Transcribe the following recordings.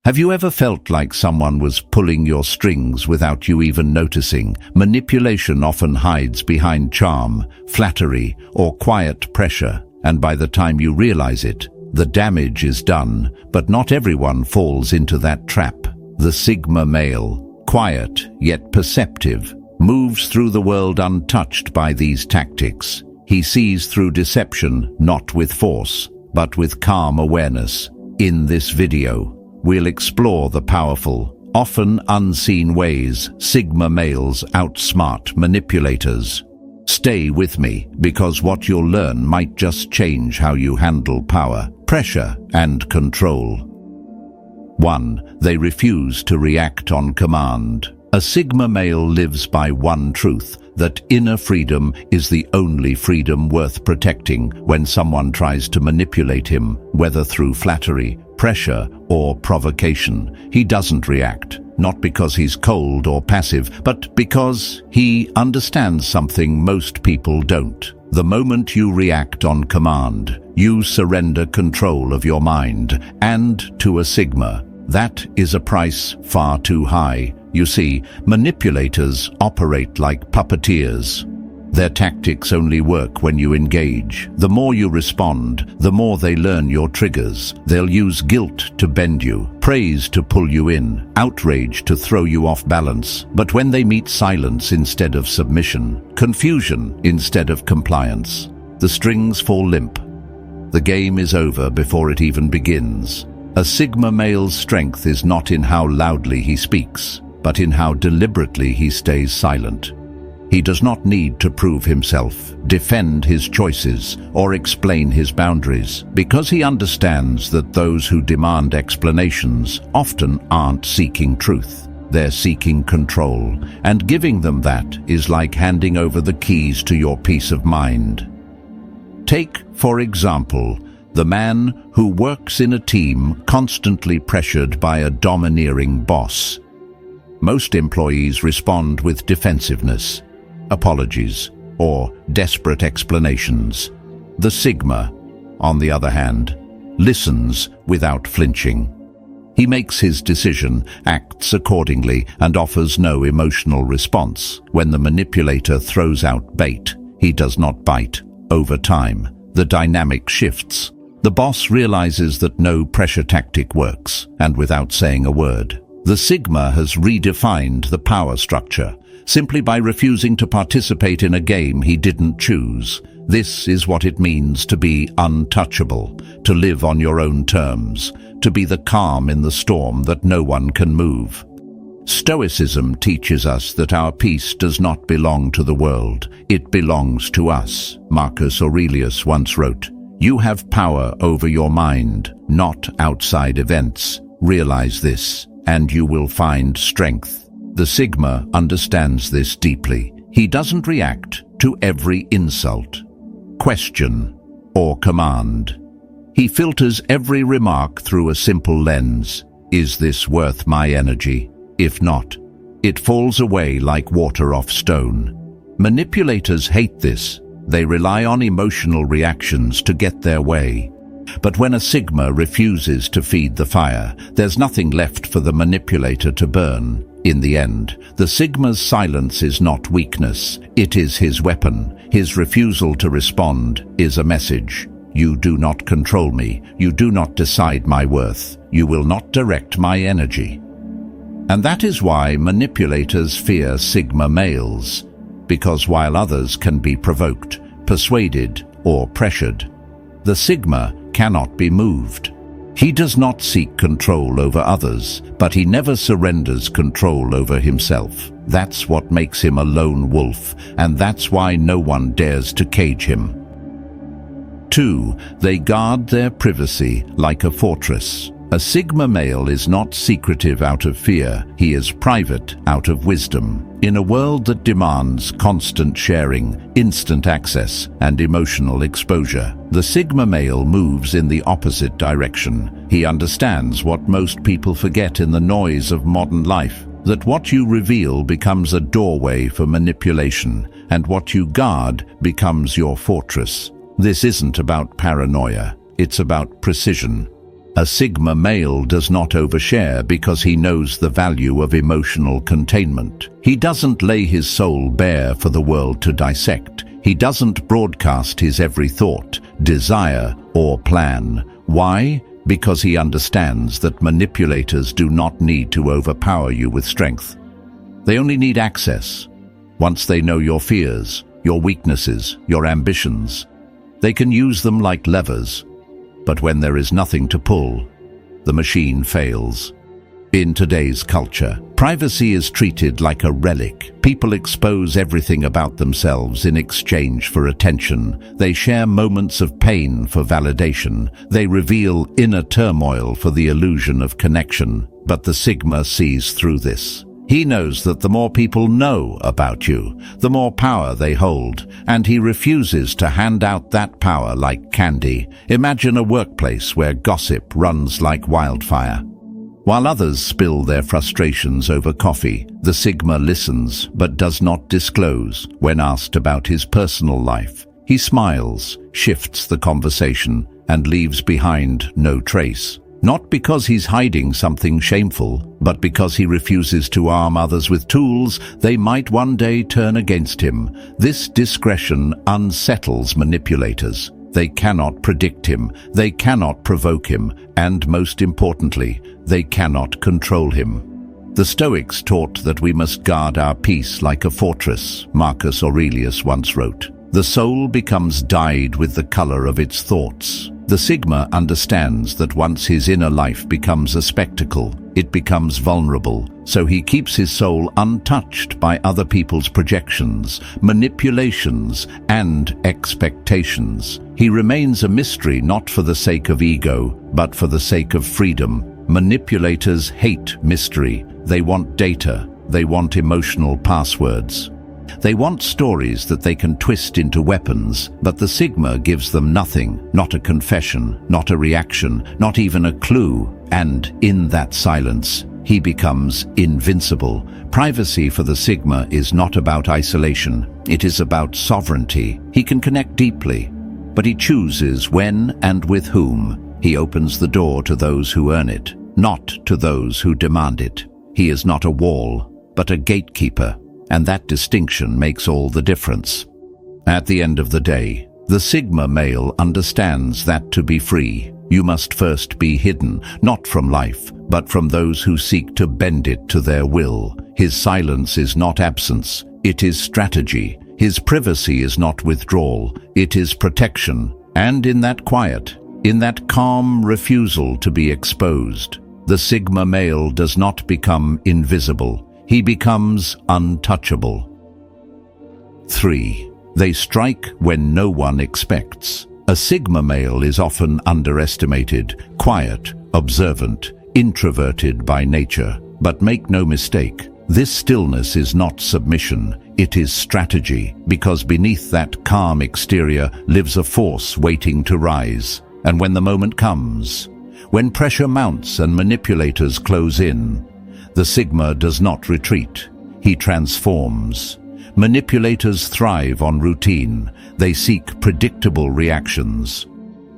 Have you ever felt like someone was pulling your strings without you even noticing? Manipulation often hides behind charm, flattery, or quiet pressure, and by the time you realize it, the damage is done. But not everyone falls into that trap. The Sigma male, quiet yet perceptive, moves through the world untouched by these tactics. He sees through deception, not with force, but with calm awareness. In this video, we'll explore the powerful, often unseen ways Sigma males outsmart manipulators. Stay with me, because what you'll learn might just change how you handle power, pressure, and control. 1. They refuse to react on command. A Sigma male lives by one truth, that inner freedom is the only freedom worth protecting. When someone tries to manipulate him, whether through flattery, pressure, or provocation, he doesn't react, not because he's cold or passive, but because he understands something most people don't. The moment you react on command, you surrender control of your mind, and to a Sigma, that is a price far too high. You see, manipulators operate like puppeteers. Their tactics only work when you engage. The more you respond, the more they learn your triggers. They'll use guilt to bend you, praise to pull you in, outrage to throw you off balance. But when they meet silence instead of submission, confusion instead of compliance, the strings fall limp. The game is over before it even begins. A Sigma male's strength is not in how loudly he speaks, but in how deliberately he stays silent. He does not need to prove himself, defend his choices, or explain his boundaries, because he understands that those who demand explanations often aren't seeking truth. They're seeking control, and giving them that is like handing over the keys to your peace of mind. Take, for example, the man who works in a team constantly pressured by a domineering boss. Most employees respond with defensiveness, apologies, or desperate explanations. The Sigma, on the other hand, listens without flinching. He makes his decision, acts accordingly, and offers no emotional response. When the manipulator throws out bait, he does not bite. Over time, the dynamic shifts. The boss realizes that no pressure tactic works, and without saying a word, the Sigma has redefined the power structure, simply by refusing to participate in a game he didn't choose. This is what it means to be untouchable, to live on your own terms, to be the calm in the storm that no one can move. Stoicism teaches us that our peace does not belong to the world, it belongs to us. Marcus Aurelius once wrote, "You have power over your mind, not outside events. Realize this, and you will find strength." The Sigma understands this deeply. He doesn't react to every insult, question, or command. He filters every remark through a simple lens. Is this worth my energy? If not, it falls away like water off stone. Manipulators hate this. They rely on emotional reactions to get their way. But when a Sigma refuses to feed the fire, there's nothing left for the manipulator to burn. In the end, the Sigma's silence is not weakness, it is his weapon. His refusal to respond is a message. You do not control me, you do not decide my worth, you will not direct my energy. And that is why manipulators fear Sigma males, because while others can be provoked, persuaded, or pressured, the Sigma cannot be moved. He does not seek control over others, but he never surrenders control over himself. That's what makes him a lone wolf, and that's why no one dares to cage him. 2. They guard their privacy like a fortress. A Sigma male is not secretive out of fear, he is private out of wisdom. In a world that demands constant sharing, instant access, and emotional exposure, the Sigma male moves in the opposite direction. He understands what most people forget in the noise of modern life, that what you reveal becomes a doorway for manipulation, and what you guard becomes your fortress. This isn't about paranoia, it's about precision. A Sigma male does not overshare because he knows the value of emotional containment. He doesn't lay his soul bare for the world to dissect. He doesn't broadcast his every thought, desire, or plan. Why? Because he understands that manipulators do not need to overpower you with strength. They only need access. Once they know your fears, your weaknesses, your ambitions, they can use them like levers. But when there is nothing to pull, the machine fails. In today's culture, privacy is treated like a relic. People expose everything about themselves in exchange for attention. They share moments of pain for validation. They reveal inner turmoil for the illusion of connection. But the Sigma sees through this. He knows that the more people know about you, the more power they hold, and he refuses to hand out that power like candy. Imagine a workplace where gossip runs like wildfire. While others spill their frustrations over coffee, the Sigma listens but does not disclose. When asked about his personal life, he smiles, shifts the conversation, and leaves behind no trace. Not because he's hiding something shameful, but because he refuses to arm others with tools they might one day turn against him. This discretion unsettles manipulators. They cannot predict him, they cannot provoke him, and most importantly, they cannot control him. The Stoics taught that we must guard our peace like a fortress, Marcus Aurelius once wrote. The soul becomes dyed with the color of its thoughts. The Sigma understands that once his inner life becomes a spectacle, it becomes vulnerable, so he keeps his soul untouched by other people's projections, manipulations, and expectations. He remains a mystery not for the sake of ego, but for the sake of freedom. Manipulators hate mystery. They want data. They want emotional passwords. They want stories that they can twist into weapons, but the Sigma gives them nothing, not a confession, not a reaction, not even a clue. And in that silence, he becomes invincible. Privacy for the Sigma is not about isolation. It is about sovereignty. He can connect deeply, but he chooses when and with whom. He opens the door to those who earn it, not to those who demand it. He is not a wall, but a gatekeeper. And that distinction makes all the difference. At the end of the day, the Sigma male understands that to be free, you must first be hidden, not from life, but from those who seek to bend it to their will. His silence is not absence, it is strategy. His privacy is not withdrawal, it is protection. And in that quiet, in that calm refusal to be exposed, the Sigma male does not become invisible. He becomes untouchable. 3. They strike when no one expects. A Sigma male is often underestimated, quiet, observant, introverted by nature. But make no mistake, this stillness is not submission, it is strategy, because beneath that calm exterior lives a force waiting to rise. And when the moment comes, when pressure mounts and manipulators close in, the Sigma does not retreat, he transforms. Manipulators thrive on routine. They seek predictable reactions.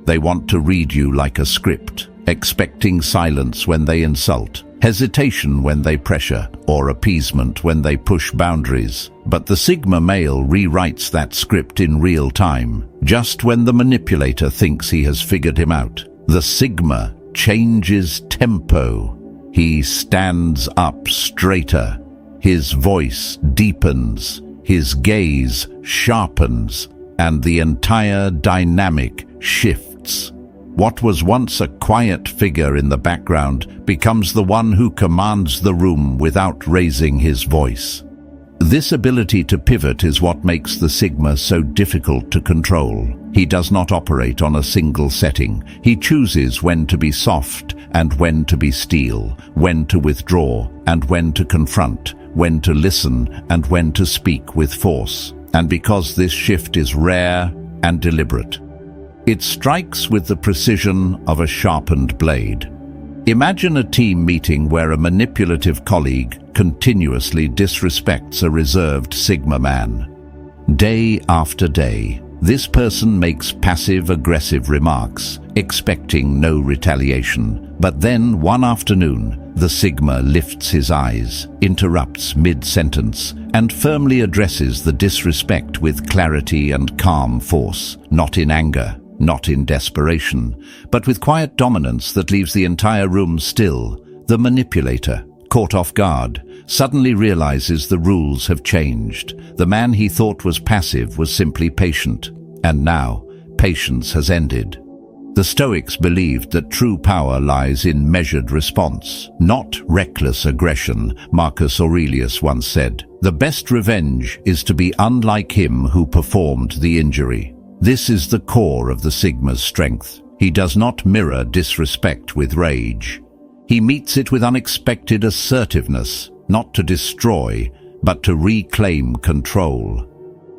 They want to read you like a script, expecting silence when they insult, hesitation when they pressure, or appeasement when they push boundaries. But the Sigma male rewrites that script in real time, just when the manipulator thinks he has figured him out. The Sigma changes tempo. He stands up straighter, his voice deepens, his gaze sharpens, and the entire dynamic shifts. What was once a quiet figure in the background becomes the one who commands the room without raising his voice. This ability to pivot is what makes the Sigma so difficult to control. He does not operate on a single setting. He chooses when to be soft and when to be steel, when to withdraw and when to confront, when to listen and when to speak with force. And because this shift is rare and deliberate, it strikes with the precision of a sharpened blade. Imagine a team meeting where a manipulative colleague continuously disrespects a reserved Sigma man. Day after day, this person makes passive-aggressive remarks, expecting no retaliation. But then, one afternoon, the Sigma lifts his eyes, interrupts mid-sentence, and firmly addresses the disrespect with clarity and calm force, not in anger, not in desperation, but with quiet dominance that leaves the entire room still. The manipulator, caught off guard, suddenly realizes the rules have changed. The man he thought was passive was simply patient, and now patience has ended. The Stoics believed that true power lies in measured response, not reckless aggression. Marcus Aurelius once said, "The best revenge is to be unlike him who performed the injury." This is the core of the Sigma's strength. He does not mirror disrespect with rage. He meets it with unexpected assertiveness, not to destroy, but to reclaim control.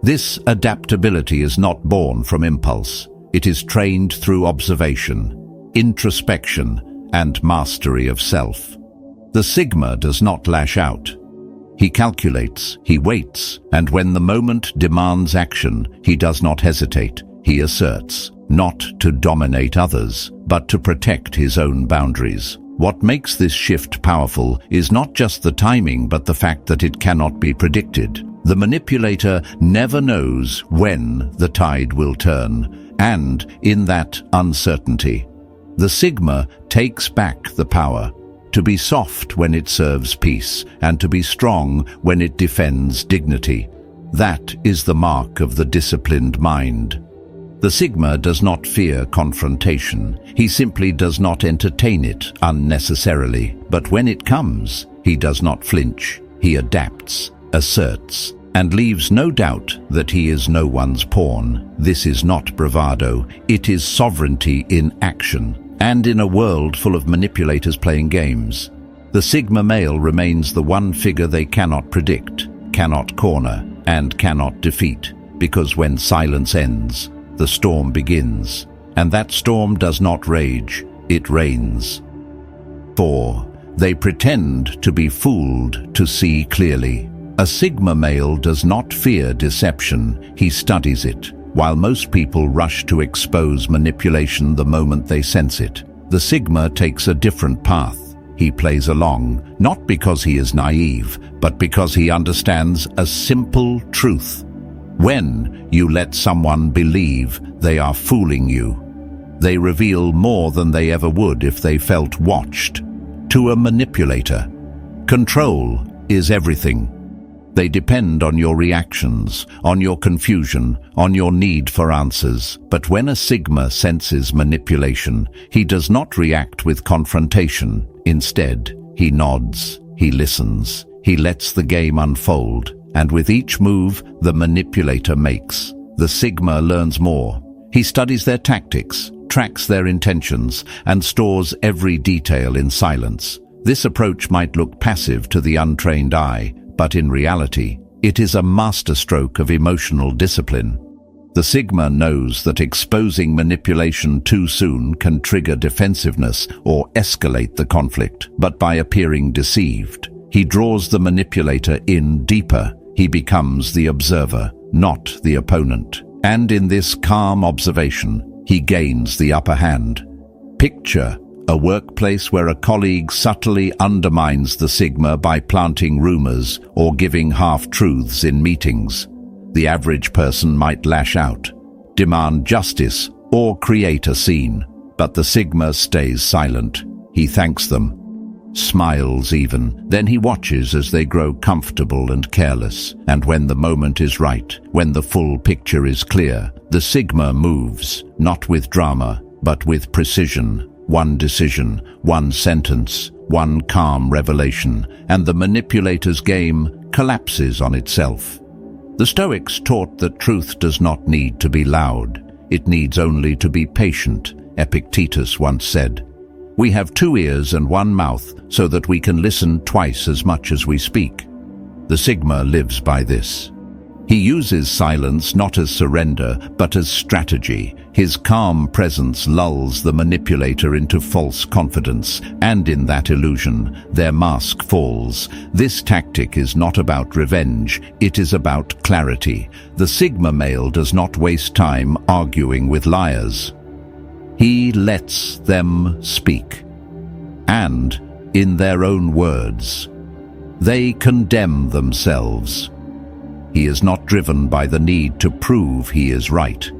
This adaptability is not born from impulse. It is trained through observation, introspection, and mastery of self. The Sigma does not lash out. He calculates, he waits, and when the moment demands action, he does not hesitate. He asserts, not to dominate others, but to protect his own boundaries. What makes this shift powerful is not just the timing, but the fact that it cannot be predicted. The manipulator never knows when the tide will turn, and in that uncertainty, the Sigma takes back the power, to be soft when it serves peace, and to be strong when it defends dignity. That is the mark of the disciplined mind. The Sigma does not fear confrontation. He simply does not entertain it unnecessarily. But when it comes, he does not flinch. He adapts, asserts, and leaves no doubt that he is no one's pawn. This is not bravado, it is sovereignty in action. And in a world full of manipulators playing games, the Sigma male remains the one figure they cannot predict, cannot corner, and cannot defeat. Because when silence ends, the storm begins. And that storm does not rage, it reigns. 4. They pretend to be fooled to see clearly. A Sigma male does not fear deception, he studies it. While most people rush to expose manipulation the moment they sense it, the Sigma takes a different path. He plays along, not because he is naive, but because he understands a simple truth. When you let someone believe they are fooling you, they reveal more than they ever would if they felt watched. To a manipulator, control is everything. They depend on your reactions, on your confusion, on your need for answers. But when a Sigma senses manipulation, he does not react with confrontation. Instead, he nods, he listens, he lets the game unfold, and with each move the manipulator makes, the Sigma learns more. He studies their tactics, tracks their intentions, and stores every detail in silence. This approach might look passive to the untrained eye, but in reality, it is a masterstroke of emotional discipline. The Sigma knows that exposing manipulation too soon can trigger defensiveness or escalate the conflict, but by appearing deceived, he draws the manipulator in deeper. He becomes the observer, not the opponent. And in this calm observation, he gains the upper hand. Picture a workplace where a colleague subtly undermines the Sigma by planting rumors or giving half-truths in meetings. The average person might lash out, demand justice, or create a scene. But the Sigma stays silent. He thanks them, smiles even. Then he watches as they grow comfortable and careless. And when the moment is right, when the full picture is clear, the Sigma moves, not with drama, but with precision. One decision, one sentence, one calm revelation, and the manipulator's game collapses on itself. The Stoics taught that truth does not need to be loud. It needs only to be patient, Epictetus once said. We have 2 ears and 1 mouth so that we can listen twice as much as we speak. The Sigma lives by this. He uses silence not as surrender, but as strategy. His calm presence lulls the manipulator into false confidence, and in that illusion, their mask falls. This tactic is not about revenge, it is about clarity. The Sigma male does not waste time arguing with liars. He lets them speak. And, in their own words, they condemn themselves. He is not driven by the need to prove he is right.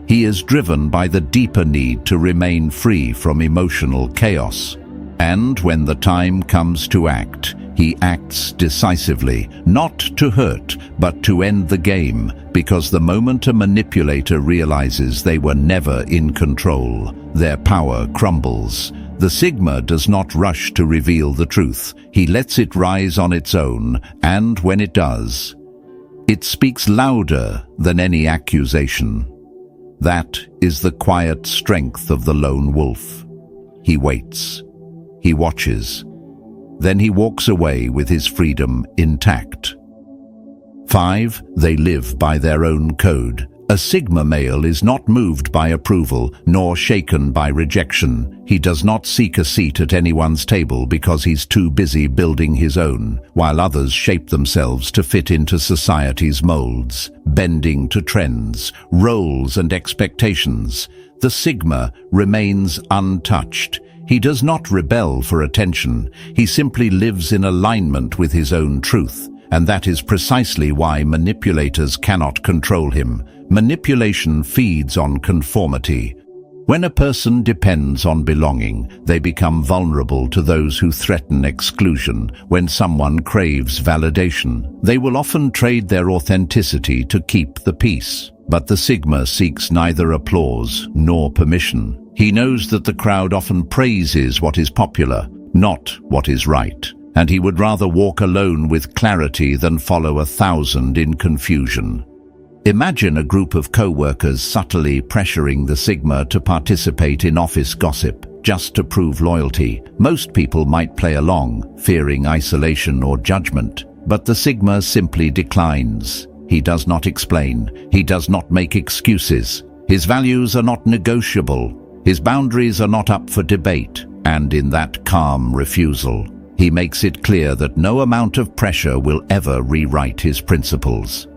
He is driven by the deeper need to remain free from emotional chaos. And when the time comes to act, he acts decisively, not to hurt, but to end the game, because the moment a manipulator realizes they were never in control, their power crumbles. The Sigma does not rush to reveal the truth. He lets it rise on its own, and when it does, it speaks louder than any accusation. That is the quiet strength of the lone wolf. He waits. He watches. Then he walks away with his freedom intact. 5. They live by their own code. A Sigma male is not moved by approval, nor shaken by rejection. He does not seek a seat at anyone's table because he's too busy building his own, while others shape themselves to fit into society's molds, bending to trends, roles and expectations. The Sigma remains untouched. He does not rebel for attention. He simply lives in alignment with his own truth, and that is precisely why manipulators cannot control him. Manipulation feeds on conformity. When a person depends on belonging, they become vulnerable to those who threaten exclusion. When someone craves validation, they will often trade their authenticity to keep the peace. But the Sigma seeks neither applause nor permission. He knows that the crowd often praises what is popular, not what is right, and he would rather walk alone with clarity than follow 1,000 in confusion. Imagine a group of co-workers subtly pressuring the Sigma to participate in office gossip, just to prove loyalty. Most people might play along, fearing isolation or judgment, but the Sigma simply declines. He does not explain. He does not make excuses. His values are not negotiable. His boundaries are not up for debate, and in that calm refusal, he makes it clear that no amount of pressure will ever rewrite his principles.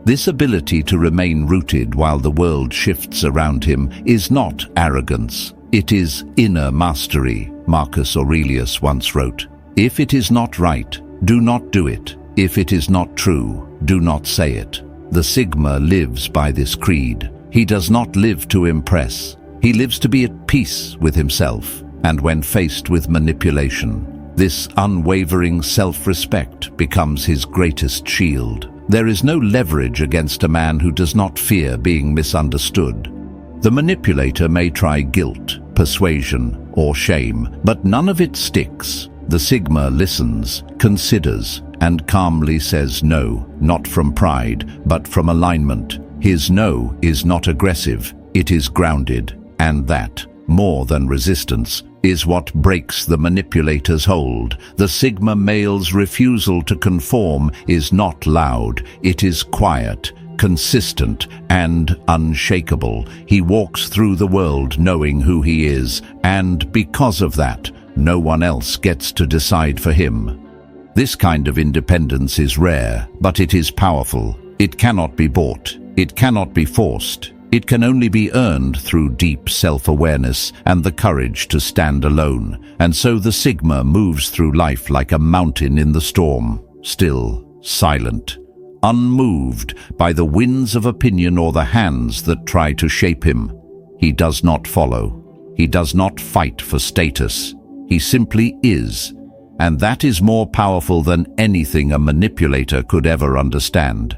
This ability to remain rooted while the world shifts around him is not arrogance. It is inner mastery, Marcus Aurelius once wrote. If it is not right, do not do it. If it is not true, do not say it. The Sigma lives by this creed. He does not live to impress. He lives to be at peace with himself, and when faced with manipulation, this unwavering self-respect becomes his greatest shield. There is no leverage against a man who does not fear being misunderstood. The manipulator may try guilt, persuasion, or shame, but none of it sticks. The Sigma listens, considers, and calmly says no, not from pride, but from alignment. His no is not aggressive, it is grounded. And that, more than resistance, is what breaks the manipulator's hold. The Sigma male's refusal to conform is not loud, it is quiet, consistent, and unshakable. He walks through the world knowing who he is, and because of that, no one else gets to decide for him. This kind of independence is rare, but it is powerful. It cannot be bought. It cannot be forced. It can only be earned through deep self-awareness and the courage to stand alone. And so the Sigma moves through life like a mountain in the storm, still, silent, unmoved by the winds of opinion or the hands that try to shape him. He does not follow. He does not fight for status. He simply is. And that is more powerful than anything a manipulator could ever understand.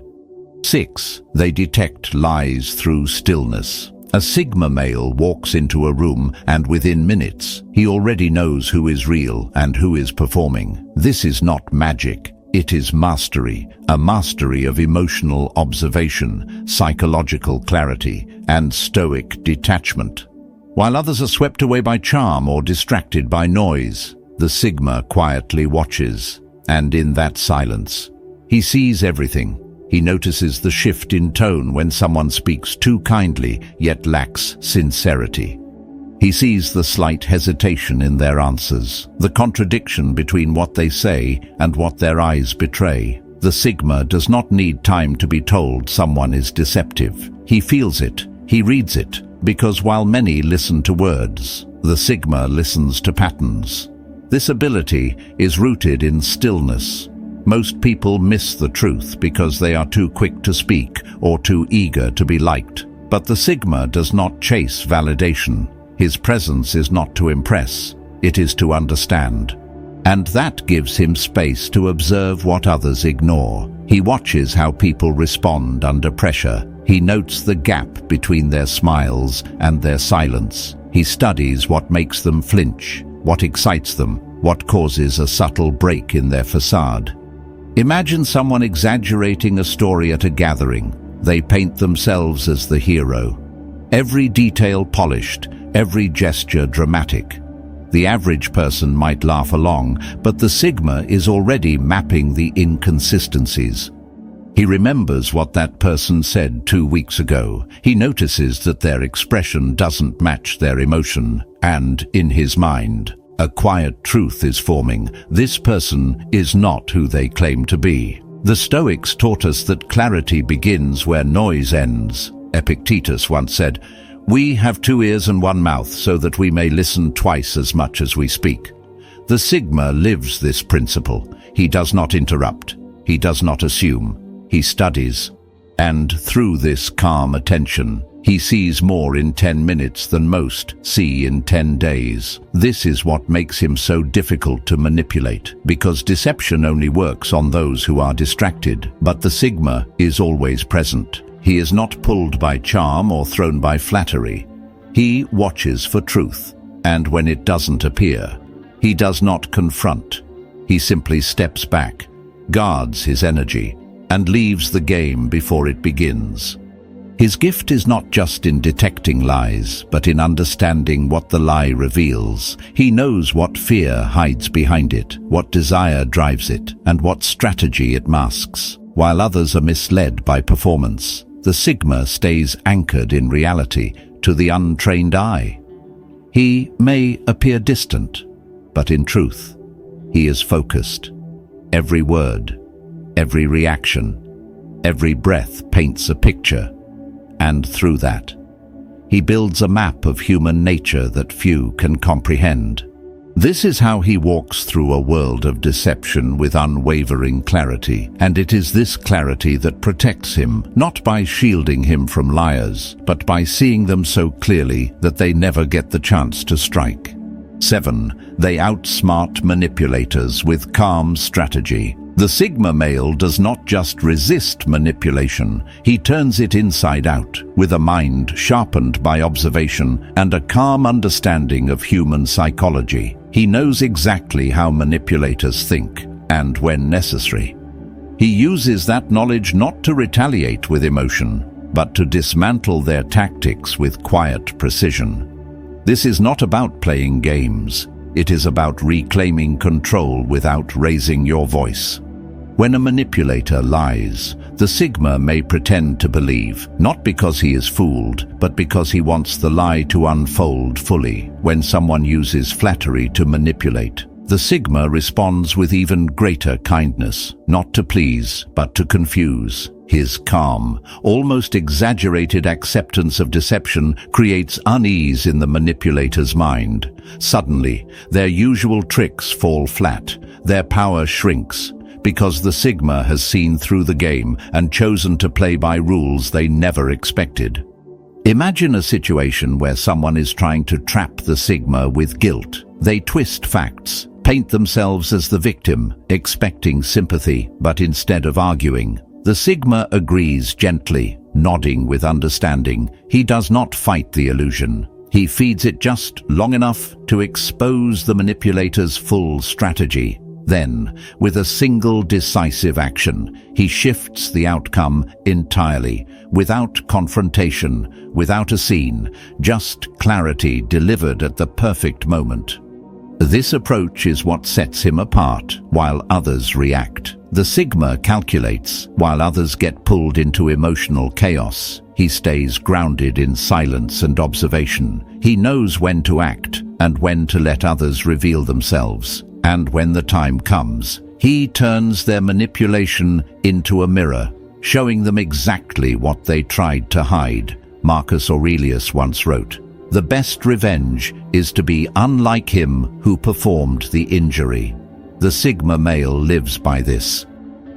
6. They detect lies through stillness. A Sigma male walks into a room and within minutes, he already knows who is real and who is performing. This is not magic. It is mastery, a mastery of emotional observation, psychological clarity, and Stoic detachment. While others are swept away by charm or distracted by noise, the Sigma quietly watches, and in that silence, he sees everything. He notices the shift in tone when someone speaks too kindly yet lacks sincerity. He sees the slight hesitation in their answers, the contradiction between what they say and what their eyes betray. The Sigma does not need time to be told someone is deceptive. He feels it, he reads it, Because while many listen to words, the Sigma listens to patterns. This ability is rooted in stillness. Most people miss the truth because they are too quick to speak or too eager to be liked. But the Sigma does not chase validation. His presence is not to impress, it is to understand. And that gives him space to observe what others ignore. He watches how people respond under pressure. He notes the gap between their smiles and their silence. He studies what makes them flinch, what excites them, what causes a subtle break in their facade. Imagine someone exaggerating a story at a gathering. They paint themselves as the hero. Every detail polished, every gesture dramatic. The average person might laugh along, but the Sigma is already mapping the inconsistencies. He remembers what that person said 2 weeks ago. He notices that their expression doesn't match their emotion, and, in his mind, a quiet truth is forming. This person is not who they claim to be. The Stoics taught us that clarity begins where noise ends. Epictetus once said, "We have 2 ears and 1 mouth so that we may listen twice as much as we speak." The Sigma lives this principle. He does not interrupt. He does not assume. He studies. And through this calm attention, he sees more in 10 minutes than most see in 10 days. This is what makes him so difficult to manipulate, because deception only works on those who are distracted. But the Sigma is always present. He is not pulled by charm or thrown by flattery. He watches for truth, and when it doesn't appear, he does not confront. He simply steps back, guards his energy, and leaves the game before it begins. His gift is not just in detecting lies, but in understanding what the lie reveals. He knows what fear hides behind it, what desire drives it, and what strategy it masks. While others are misled by performance, the Sigma stays anchored in reality to the untrained eye. He may appear distant, but in truth, he is focused. Every word, every reaction, every breath paints a picture, and through that, he builds a map of human nature that few can comprehend. This is how he walks through a world of deception with unwavering clarity, and it is this clarity that protects him, not by shielding him from liars, but by seeing them so clearly that they never get the chance to strike. 7. They outsmart manipulators with calm strategy. The Sigma male does not just resist manipulation, he turns it inside out, with a mind sharpened by observation and a calm understanding of human psychology. He knows exactly how manipulators think, and when necessary. He uses that knowledge not to retaliate with emotion, but to dismantle their tactics with quiet precision. This is not about playing games. It is about reclaiming control without raising your voice. When a manipulator lies, the Sigma may pretend to believe, not because he is fooled, but because he wants the lie to unfold fully. When someone uses flattery to manipulate, the Sigma responds with even greater kindness, not to please, but to confuse. His calm, almost exaggerated acceptance of deception creates unease in the manipulator's mind. Suddenly, their usual tricks fall flat, their power shrinks, because the Sigma has seen through the game and chosen to play by rules they never expected. Imagine a situation where someone is trying to trap the Sigma with guilt. They twist facts, paint themselves as the victim, expecting sympathy, but instead of arguing, the Sigma agrees gently, nodding with understanding. He does not fight the illusion. He feeds it just long enough to expose the manipulator's full strategy. Then, with a single decisive action, he shifts the outcome entirely, without confrontation, without a scene, just clarity delivered at the perfect moment. This approach is what sets him apart, while others react. The Sigma calculates, while others get pulled into emotional chaos. He stays grounded in silence and observation. He knows when to act and when to let others reveal themselves. And when the time comes, he turns their manipulation into a mirror, showing them exactly what they tried to hide. Marcus Aurelius once wrote, "The best revenge is to be unlike him who performed the injury." The Sigma male lives by this.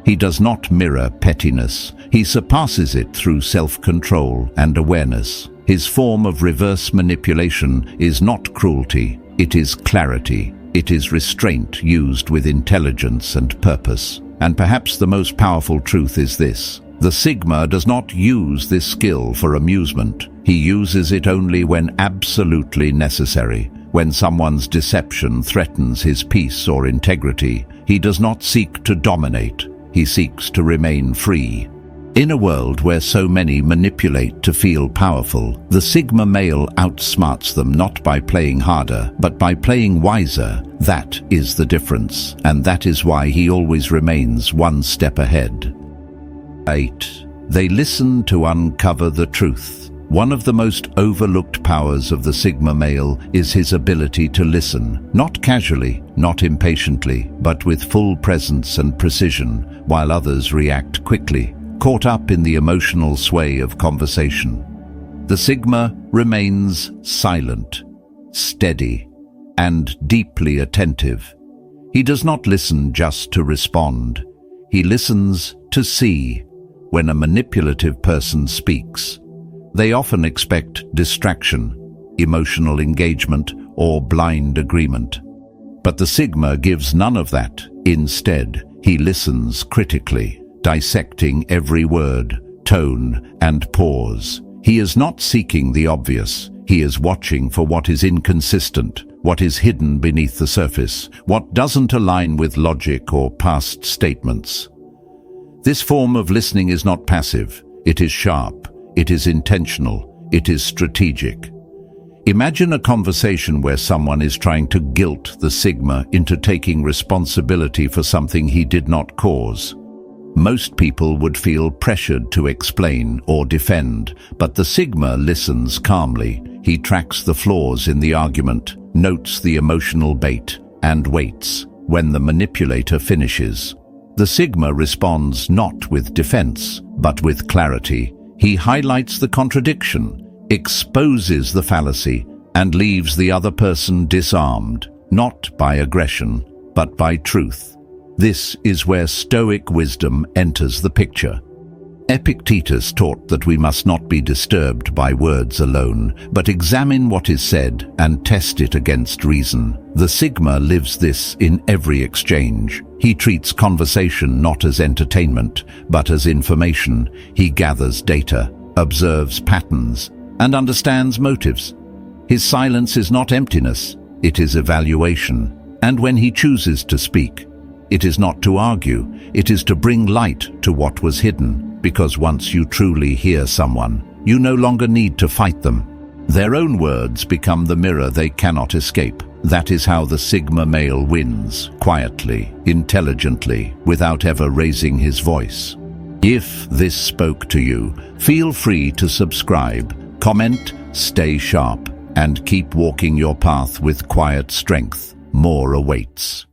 He does not mirror pettiness. He surpasses it through self-control and awareness. His form of reverse manipulation is not cruelty, it is clarity. It is restraint used with intelligence and purpose. And perhaps the most powerful truth is this: the Sigma does not use this skill for amusement. He uses it only when absolutely necessary. When someone's deception threatens his peace or integrity, he does not seek to dominate. He seeks to remain free. In a world where so many manipulate to feel powerful, the Sigma male outsmarts them not by playing harder, but by playing wiser. That is the difference, and that is why he always remains one step ahead. 8. They listen to uncover the truth. One of the most overlooked powers of the Sigma male is his ability to listen, not casually, not impatiently, but with full presence and precision, while others react quickly, caught up in the emotional sway of conversation. The Sigma remains silent, steady, and deeply attentive. He does not listen just to respond. He listens to see. When a manipulative person speaks, they often expect distraction, emotional engagement, or blind agreement. But the Sigma gives none of that. Instead, he listens critically, dissecting every word, tone, and pause. He is not seeking the obvious. He is watching for what is inconsistent, what is hidden beneath the surface, what doesn't align with logic or past statements. This form of listening is not passive. It is sharp. It is intentional. It is strategic. Imagine a conversation where someone is trying to guilt the Sigma into taking responsibility for something he did not cause. Most people would feel pressured to explain or defend, but the Sigma listens calmly. He tracks the flaws in the argument, notes the emotional bait, and waits. When the manipulator finishes, the Sigma responds not with defense, but with clarity. He highlights the contradiction, exposes the fallacy, and leaves the other person disarmed, not by aggression, but by truth. This is where Stoic wisdom enters the picture. Epictetus taught that we must not be disturbed by words alone, but examine what is said and test it against reason. The Sigma lives this in every exchange. He treats conversation not as entertainment, but as information. He gathers data, observes patterns, and understands motives. His silence is not emptiness, it is evaluation. And when he chooses to speak, it is not to argue, it is to bring light to what was hidden. Because once you truly hear someone, you no longer need to fight them. Their own words become the mirror they cannot escape. That is how the Sigma male wins, quietly, intelligently, without ever raising his voice. If this spoke to you, feel free to subscribe, comment, stay sharp, and keep walking your path with quiet strength. More awaits.